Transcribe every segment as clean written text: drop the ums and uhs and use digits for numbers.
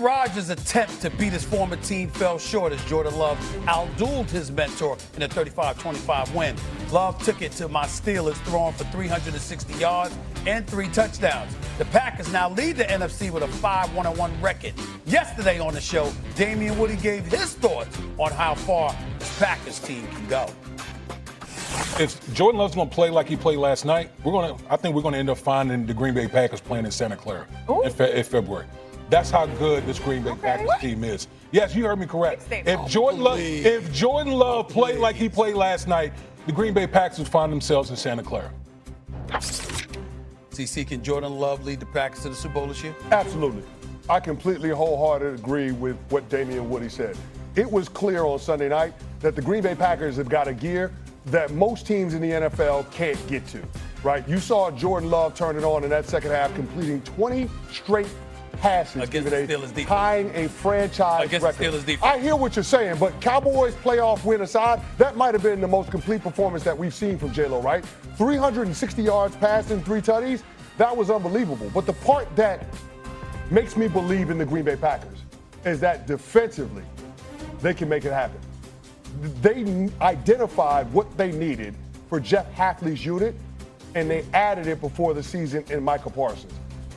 Aaron Rodgers' attempt to beat his former team fell short as Jordan Love outdueled his mentor in a 35-25 win. Love took it to my Steelers, throwing for 360 yards and 3 touchdowns. The Packers now lead the NFC with a 5-1-1 record. Yesterday on the show, Damian Woody gave his thoughts on how far this Packers team can go. If Jordan Love's going to play like he played last night, I think we're going to end up finding the Green Bay Packers playing in Santa Clara in February. That's how good this Green Bay Packers team is. Yes, you heard me correct. If Jordan Love played like he played last night, the Green Bay Packers would find themselves in Santa Clara. CC, can Jordan Love lead the Packers to the Super Bowl this year? Absolutely. I completely wholeheartedly agree with what Damian Woody said. It was clear on Sunday night that the Green Bay Packers have got a gear that most teams in the NFL can't get to, right? You saw Jordan Love turn it on in that second half, completing 20 straight passes, against the Steelers defense, tying a franchise against record. The Steelers defense. I hear what you're saying, but Cowboys playoff win aside, that might have been the most complete performance that we've seen from J-Lo, right? 360 yards passing, 3 tutties, that was unbelievable. But the part that makes me believe in the Green Bay Packers is that defensively, they can make it happen. They identified what they needed for Jeff Hafley's unit, and they added it before the season in Micah Parsons.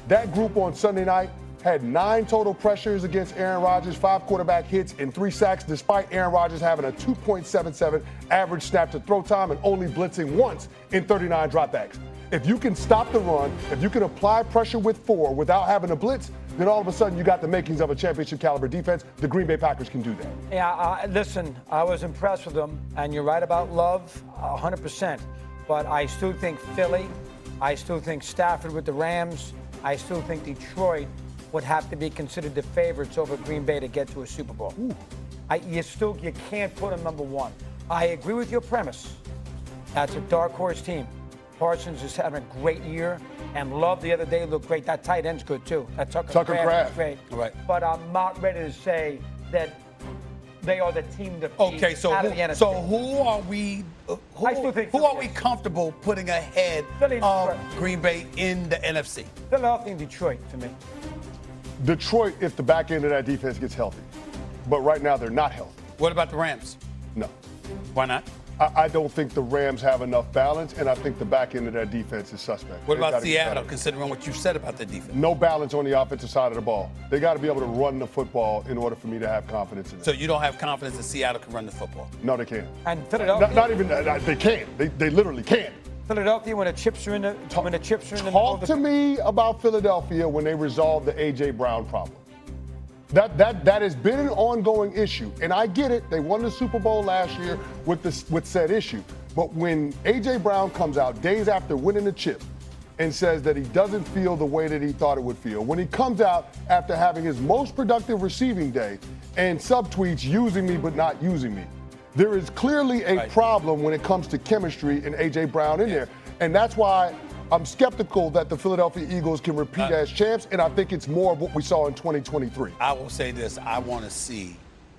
That group on Sunday night had 9 total pressures against Aaron Rodgers, 5 quarterback hits, and 3 sacks, despite Aaron Rodgers having a 2.77 average snap to throw time and only blitzing once in 39 dropbacks. If you can stop the run, if you can apply pressure with 4 without having a blitz, then all of a sudden you got the makings of a championship caliber defense. The Green Bay Packers can do that. Yeah, listen, I was impressed with them, and you're right about Love, 100%. But I still think Philly, I still think Stafford with the Rams, I still think Detroit would have to be considered the favorites over Green Bay to get to a Super Bowl. You can't put them number 1. I agree with your premise. That's a dark horse team. Parsons is having a great year, and Love the other day looked great. That tight end's good too. That Tucker Kraft is great. Right. But I'm not ready to say that they are the team to beat out of the NFC. So who are we? Who are we comfortable putting ahead of Green Bay in the NFC? Philadelphia and Detroit to me. Detroit, if the back end of that defense gets healthy, but right now they're not healthy. What about the Rams? No. Why not? I don't think the Rams have enough balance, and I think the back end of that defense is suspect. What about Seattle, considering what you said about the defense? No balance on the offensive side of the ball. They got to be able to run the football in order for me to have confidence in it. So you don't have confidence that Seattle can run the football? No, they can't. And Philadelphia? Not even they can't. They literally can't. Philadelphia, when the chips are in the Talk to me about Philadelphia when they resolve the A.J. Brown problem. That has been an ongoing issue, and I get it. They won the Super Bowl last year with said issue. But when A.J. Brown comes out days after winning the chip and says that he doesn't feel the way that he thought it would feel, when he comes out after having his most productive receiving day and subtweets using me but not using me, there is clearly a problem when it comes to chemistry and A.J. Brown in there. And that's why I'm skeptical that the Philadelphia Eagles can repeat as champs, and I think it's more of what we saw in 2023. I will say this. I want to see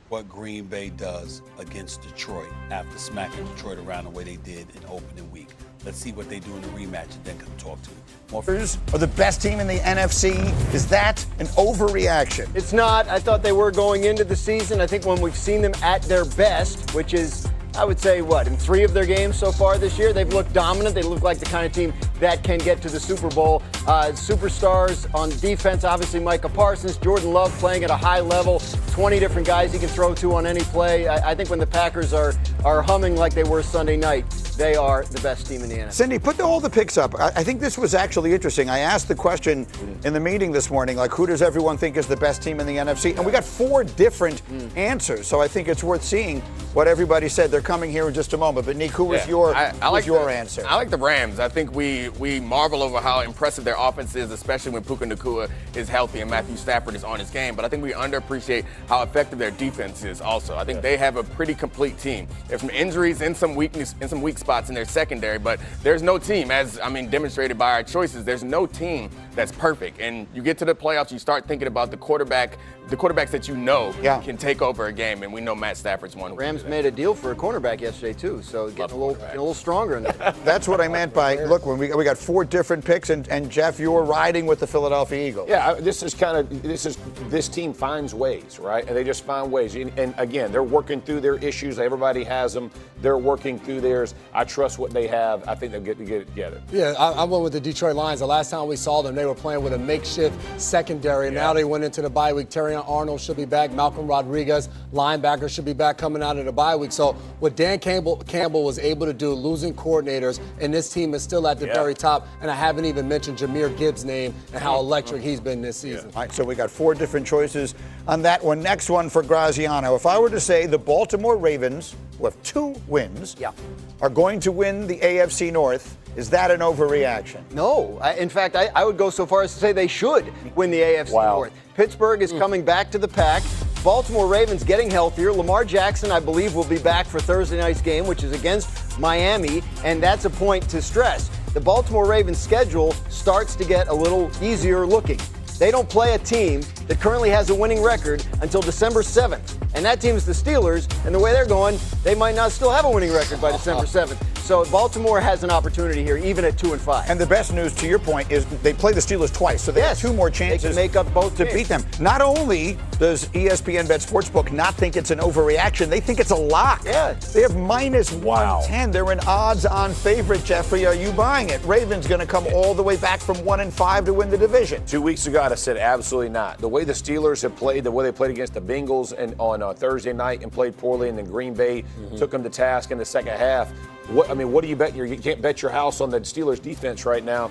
what Green Bay does against Detroit after smacking Detroit around the way they did in opening week. Let's see what they do in the rematch and then come talk to me. Are the best team in the NFC. Is that an overreaction? It's not. I thought they were going into the season. I think when we've seen them at their best, which is, I would say, in 3 of their games so far this year, they've looked dominant. They look like the kind of team that can get to the Super Bowl. Superstars on defense, obviously Micah Parsons, Jordan Love playing at a high level, 20 different guys he can throw to on any play. I think when the Packers are humming like they were Sunday night, they are the best team in the NFL. Cindy, put all the picks up. I think this was actually interesting. I asked the question in the meeting this morning, who does everyone think is the best team in the NFC? And we got 4 different answers. So I think it's worth seeing what everybody said. They're coming here in just a moment. But Nick, who was your answer? I like the Rams. I think we marvel over how impressive their offense is, especially when Puka Nacua is healthy and Matthew Stafford is on his game. But I think we underappreciate how effective their defense is also. I think they have a pretty complete team. There's some injuries and some weakness in some weak spots in their secondary, but there's no team, as demonstrated by our choices, there's no team that's perfect. And you get to the playoffs, you start thinking about the quarterbacks that you know can take over a game, and we know Matt Stafford's one. Rams made a deal for a cornerback yesterday too, so getting a little stronger in that. That's what I meant by, look, when we got 4 different picks, and Jeff, you were riding with the Philadelphia Eagles. Yeah, this team finds ways, right? And they just find ways. And again, they're working through their issues. Everybody has them. They're working through theirs. I trust what they have. I think they'll get it together. Yeah, I went with the Detroit Lions. The last time we saw them, they were playing with a makeshift secondary. And now they went into the bye week. Terry Arnold should be back. Malcolm Rodriguez, linebacker, should be back coming out of the bye week. So what Dan Campbell was able to do, losing coordinators, and this team is still at the very top. And I haven't even mentioned Jahmyr Gibbs' name and how electric he's been this season. All right, so we got 4 different choices on that one. Next one for Graziano. If I were to say the Baltimore Ravens, who have 2 wins, are going to win the AFC North, is that an overreaction? No. In fact, I would go so far as to say they should win the AFC North. Pittsburgh is coming back to the pack. Baltimore Ravens getting healthier. Lamar Jackson, I believe, will be back for Thursday night's game, which is against Miami, and that's a point to stress. The Baltimore Ravens schedule starts to get a little easier looking. They don't play a team that currently has a winning record until December 7th. And that team is the Steelers, and the way they're going, they might not still have a winning record by December 7th. So Baltimore has an opportunity here, even at 2-5. And the best news, to your point, is they play the Steelers twice, so they have 2 more chances they can make up both to games. beat them. Not only does ESPN Bet Sportsbook not think it's an overreaction, they think it's a lock. Yeah. They have minus 110. They're an odds-on favorite, Jeffrey. Are you buying it? Ravens going to come all the way back from 1-5 to win the division. 2 weeks ago, I said absolutely not. The way the Steelers have played, the way they played against the Bengals and on Thursday night and played poorly, and then Green Bay took them to task in the second half. What do you bet? You can't bet your house on the Steelers defense right now.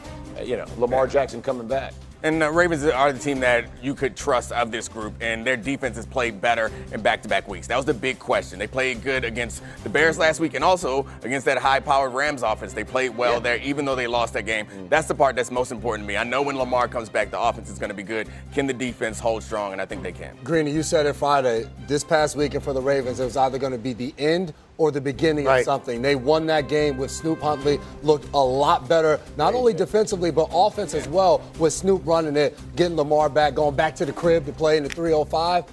Lamar Jackson coming back. And the Ravens are the team that you could trust of this group, and their defense has played better in back-to-back weeks. That was the big question. They played good against the Bears last week and also against that high-powered Rams offense. They played well there, even though they lost that game. That's the part that's most important to me. I know when Lamar comes back, the offense is going to be good. Can the defense hold strong? And I think they can. Greeny, you said it Friday. This past weekend for the Ravens, it was either going to be the end or the beginning of something. They won that game with Snoop Huntley, looked a lot better, not only defensively, but offense as well, with Snoop running it, getting Lamar back, going back to the crib to play in the 305.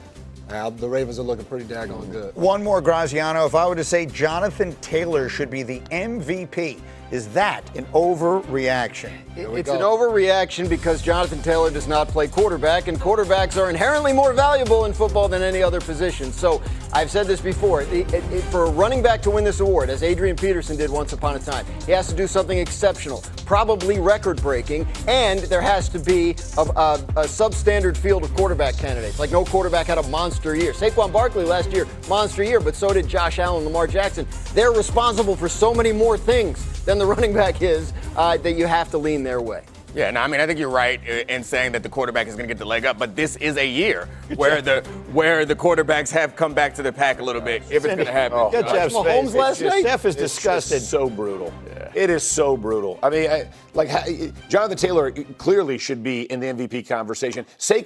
Now, the Ravens are looking pretty daggone good. One more, Graziano. If I were to say Jonathan Taylor should be the MVP, is that an overreaction? It's an overreaction because Jonathan Taylor does not play quarterback, and quarterbacks are inherently more valuable in football than any other position. So I've said this before. For a running back to win this award, as Adrian Peterson did once upon a time, he has to do something exceptional, probably record-breaking, and there has to be a substandard field of quarterback candidates. Like no quarterback had a monster year. Saquon Barkley last year, monster year, but so did Josh Allen, Lamar Jackson. They're responsible for so many more things than the running back is that you have to lean their way. Yeah, no, I mean, I think you're right in saying that the quarterback is going to get the leg up, but this is a year where the quarterbacks have come back to the pack a little bit, if it's going to happen. Get Jeff's Mahomes face. last night? Jeff is disgusted. It's so brutal. Yeah. It is so brutal. I mean, Jonathan Taylor clearly should be in the MVP conversation. Saquon